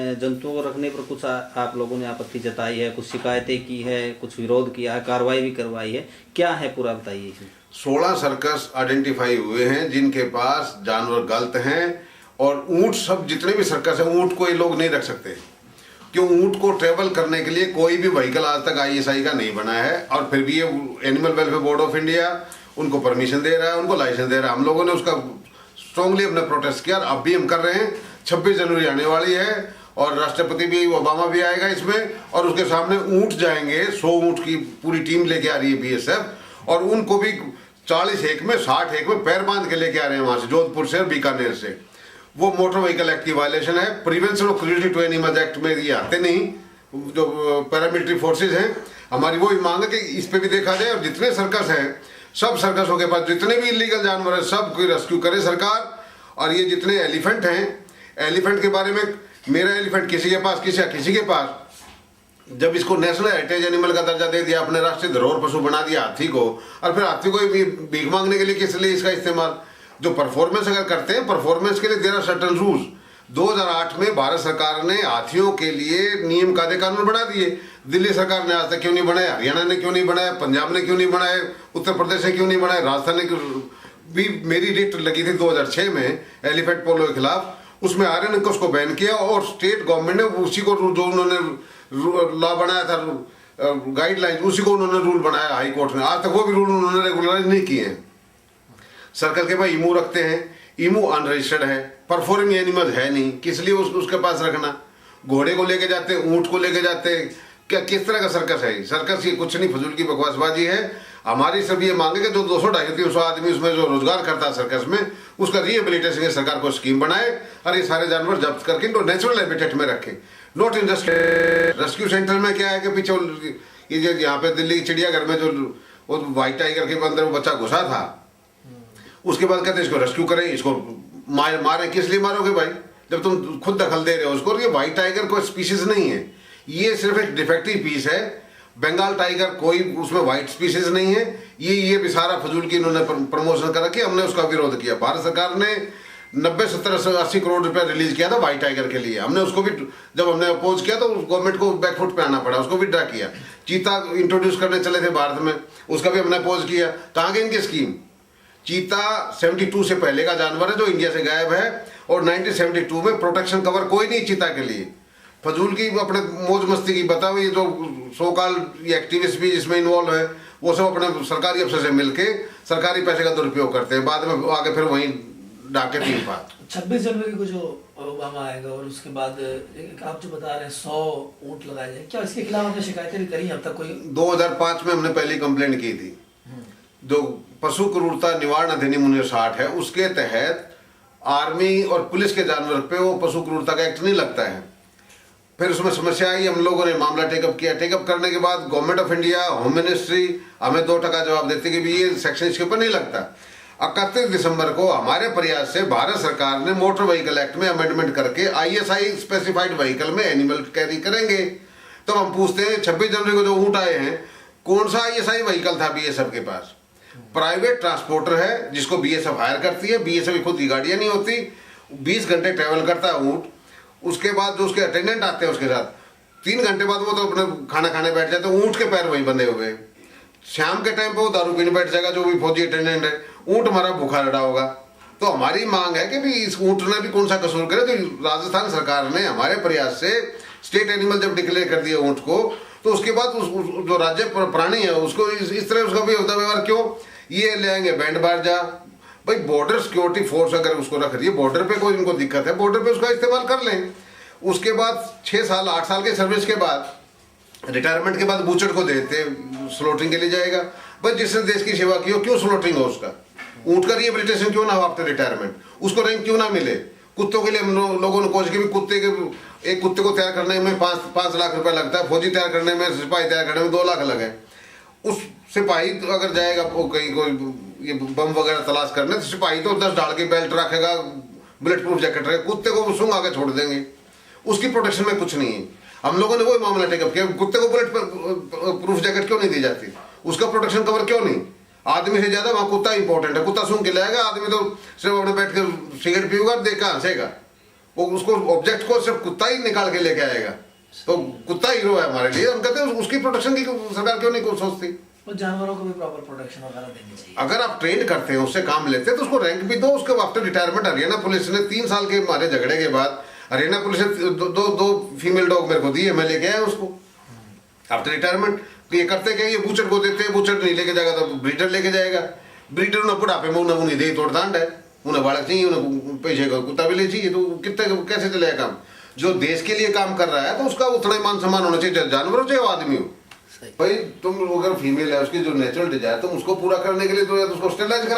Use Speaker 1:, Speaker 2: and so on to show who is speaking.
Speaker 1: जंतुओं को रखने पर कुछ आप लोगों ने आपत्ति जताई है, कुछ शिकायतें की है, कुछ विरोध किया है, कार्रवाई भी करवाई है, क्या है पूरा बताइए इसमें।
Speaker 2: 16 सर्कस आइडेंटिफाई हुए हैं जिनके पास जानवर गलत हैं और ऊंट, सब जितने भी सर्कस हैं, ऊंट को ये लोग नहीं रख सकते क्यों। ऊंट को ट्रेवल करने के लिए कोई भी व्हीकल आज तक ISI का नहीं बना है और फिर भी ये animal welfare board of India उनको परमिशन दे रहा है, उनको लाइसेंस दे रहा है। हम लोगों ने उसका स्ट्रांगली अपने प्रोटेस्ट किया, अब भी हम कर रहे हैं। 26 जनवरी आने वाली है और राष्ट्रपति भी, ओबामा भी आएगा इसमें, और उसके सामने ऊंट जाएंगे। 100 ऊंट की पूरी टीम लेके आ रही है BSF, और उनको भी 40 एक में 60 एक में पैर बांध के लेके आ रहे हैं वहां से, जोधपुर से और बीकानेर से। वो मोटर व्हीकल एक्ट की वायलेशन है। Prevention of cruelty to animals act में ये आते नहीं। जो पैरामिलिट्री फोर्सेज हैं, हमारी वो मांग है कि इस पे भी देखा जाए और जितने सर्कस हैं, सब सर्कसों के पास जितने भी इलीगल जानवर हैं, सब को रेस्क्यू करे सरकार। और ये जितने एलिफेंट हैं, एलिफेंट के बारे में, मेरा एलिफेंट किसी के पास, किसी के पास, जब इसको नेशनल हेरिटेज एनिमल का दर्जा दे दिया, अपने राष्ट्रीय धरोहर पशु बना दिया हाथी को, और फिर हाथी को भीख मांगने के लिए किस लिए इसका इस्तेमाल। जो परफॉर्मेंस अगर करते हैं, परफॉर्मेंस के लिए देयर आर सर्टेन रूल्स। 2008 में भारत सरकार ने हाथियों के लिए नियम कायदे कानून बना दिए। दिल्ली सरकार ने आज तक क्यों नहीं बनाया, हरियाणा ने क्यों नहीं बनाया, पंजाब ने क्यों नहीं बनाया, उत्तर प्रदेश ने क्यों नहीं बनाया, राजस्थान ने भी। मेरी रिट लगी थी 2006 में एलिफेंट पोलो के खिलाफ, उसमें आर्यन ने उसको बैन किया और स्टेट गवर्नमेंट ने उसी को, जो उन्होंने लॉ बनाया था, गाइडलाइन, उसी को उन्होंने रूल बनाया हाई कोर्ट ने। आज तक वो भी रूल उन्होंने रेगुलराइज नहीं किए हैं। सर्कल के पास ईमू रखते हैं, ईमू अनरजिस्टर्ड है, परफॉर्मिंग एनिमल है नहीं, किस लिए उसके पास रखना। घोड़े को लेके जाते हैं, ऊंट को लेके जाते हैं, क्या किस तरह का सर्कस है। सर्कस ये कुछ नहीं, फजूल की बकवासबाजी है। हमारी सब ये मांगे कि जो 200-250 आदमी उसमें जो रोजगार करता है सर्कस में, उसका रिहेबिलिटेशन की सरकार को स्कीम बनाए और ये सारे जानवर जब्त करके इनको नेचुरल हैबिटेट में रखे, नॉट इन रेस्क्यू सेंटर में। क्या है कि पीछे ये जो यहाँ पे दिल्ली चिड़ियाघर में जो वो व्हाइट टाइगर के अंदर वो बच्चा घुसा था, उसके बाद कहते इसको रेस्क्यू करें, इसको मारे। किस लिए मारोगे भाई, जब तुम खुद दखल दे रहे हो उसको। ये व्हाइट टाइगर कोई स्पीसीज नहीं है, ये सिर्फ एक डिफेक्टिव पीस है। बंगाल टाइगर कोई उसमें व्हाइट स्पीसीज नहीं है। ये भी सारा फजूल की इन्होंने प्रमोशन कर रखी, हमने उसका विरोध किया। भारत सरकार ने 90, 70, 80 करोड़ रुपया रिलीज किया था व्हाइट टाइगर के लिए। हमने उसको भी, जब हमने अपोज किया तो गवर्नमेंट को बैकफुट पे आना पड़ा, उसको भी ड्रा किया। चीता इंट्रोड्यूस करने चले थे भारत में, उसका भी हमने अपोज किया। कहाँ गई इनकी स्कीम। चीता 72 से पहले का जानवर है जो इंडिया से गायब है, और 1972 में प्रोटेक्शन कवर कोई नहीं चीता के लिए। फजूल की अपने मौज मस्ती की बताओ। ये जो सो कॉल एक्टिविस्ट भी इसमें इन्वॉल्व है, वो सब अपने सरकारी अफसर से मिलके सरकारी पैसे का दुरुपयोग करते हैं, बाद में आगे फिर वहीं डाके 3 बात।
Speaker 3: 26 जनवरी को जो ओबामा आएगा और उसके बाद आप जो बता रहे हैं 100 ऊंट लगाए जाए, क्या इसके खिलाफ आपने शिकायतें भी करी अब तक कोई।
Speaker 2: 2005 में हमने पहली कंप्लेंट की थी। जो पशु क्रूरता निवारण अधिनियम 1960 है, उसके तहत आर्मी और पुलिस के जानवर पे वो पशु क्रूरता का एक्ट नहीं लगता है। फिर उसमें समस्या आई, हम लोगों ने मामला टेकअप किया। टेकअप करने के बाद government of India, home ministry हमें 2% जवाब देते कि भी ये सेक्शन इसके ऊपर नहीं लगता। 31 दिसंबर को हमारे प्रयास से भारत सरकार ने मोटर व्हीकल एक्ट में अमेंडमेंट करके ISI स्पेसिफाइड व्हीकल में एनिमल कैरी करेंगे। तो हम पूछते हैं 26 जनवरी को जो ऊँट आए हैं, कौन सा ISI व्हीकल था BSF के पास। प्राइवेट ट्रांसपोर्टर है जिसको BSF हायर करती है, BSF की खुद की गाड़ियां नहीं होती। 20 घंटे ट्रेवल करता है ऊँट। उसके बाद जो उसके अटेंडेंट आते हैं उसके साथ, 3 घंटे बाद वो तो अपने खाना खाने बैठ जाते हैं, ऊँट के पैर वहीं बंधे हुए। शाम के टाइम पे वो दारू पीने बैठ जाएगा जो भी फौजी अटेंडेंट है, ऊँट हमारा भूखा लड़ा होगा। तो हमारी मांग है कि भी इस ऊँट ने भी कौन सा कसूर करे। तो राजस्थान सरकार ने हमारे प्रयास से स्टेट एनिमल जब डिक्लेयर कर दिया ऊँट को, तो उसके बाद जो राज्य प्राणी है उसको इस तरह उसका भी होता व्यवहार क्यों। ये ले आएंगे बैंड बाजा। भाई बॉर्डर सिक्योरिटी फोर्स अगर उसको रख रही है, बॉर्डर पे कोई इनको दिक्कत है, बॉर्डर पे उसका इस्तेमाल कर लें। उसके बाद 6 साल 8 साल के सर्विस के बाद, रिटायरमेंट के बाद बूचर को देते स्लोटिंग के लिए जाएगा। भाई जिसने देश की सेवा की हो, क्यों स्लोटिंग हो उसका। ऊँट का रिहेबिलिटेशन क्यों ना हो आफ्टर रिटायरमेंट, उसको रैंक क्यों ना मिले। कुत्तों के लिए हम लोगों ने कोशिश की, एक कुत्ते को तैयार करने में 5 लाख रुपया लगता है, फौजी तैयार करने में, सिपाही तैयार करने में 2 लाख लगे। उस सिपाही तो अगर जाएगा कहीं कोई ये बम वगैरह तलाश करने, तो सिपाही तो 10 ढाल के बेल्ट रखेगा, बुलेट प्रूफ जैकेट रखेगा, कुत्ते को सूंघ आगे छोड़ देंगे। उसकी प्रोटेक्शन में कुछ नहीं है। हम लोगों ने वही मामला टेकअप किया, कुत्ते को बुलेट प्रूफ जैकेट क्यों नहीं दी जाती, उसका प्रोटेक्शन कवर क्यों नहीं। आदमी से ज्यादा वहाँ कुत्ता इंपॉर्टेंट है। कुत्ता सूंघ के लाएगा, आदमी तो सिर्फ अपने बैठ कर सिगरेट पीऊंगा, देख कर हंसेगा। वो उसको ऑब्जेक्ट को सिर्फ कुत्ता ही निकाल के लेके आएगा, तो कुत्ता हीरो है हमारे लिए। हम कहते हैं उसकी प्रोटेक्शन की सरकार क्यों नहीं सोचती?
Speaker 3: तो जानवरों को भी प्रॉपर प्रोटेक्शन वगैरह देनी चाहिए।
Speaker 2: अगर आप ट्रेन करते हैं, उससे काम लेते हैं, तो उसको रैंक भी दो। उसके आफ्टर रिटायरमेंट हरियाणा पुलिस ने 3 साल के हमारे झगड़े के बाद हरियाणा पुलिस ने दो फीमेल डॉग मेरे को दिए, मैं लेके आया उसको आफ्टर रिटायरमेंट। ये करते क्या, ये बूचर को देते हैं, बूचर नहीं लेके जाएगा तो ब्रीडर लेके जाएगा। ब्रीडर उन्हें बुढ़ापे में उन्हें दे तोड़ दांड है, उन्हें बालक चाहिए, उन्हें पैसे का कुत्ता भी ले चाहिए, तो कितने कैसे चलेगा काम? जो देश के लिए काम कर रहा है तो उसका उतना ही मान सम्मान होना चाहिए, जानवर हो चाहे आदमी हो। भाई तुम अगर फीमेल है, उसकी जो नेचुरल डिजायर तुम उसको पूरा करने के लिए तो उसको स्टेलाइज करा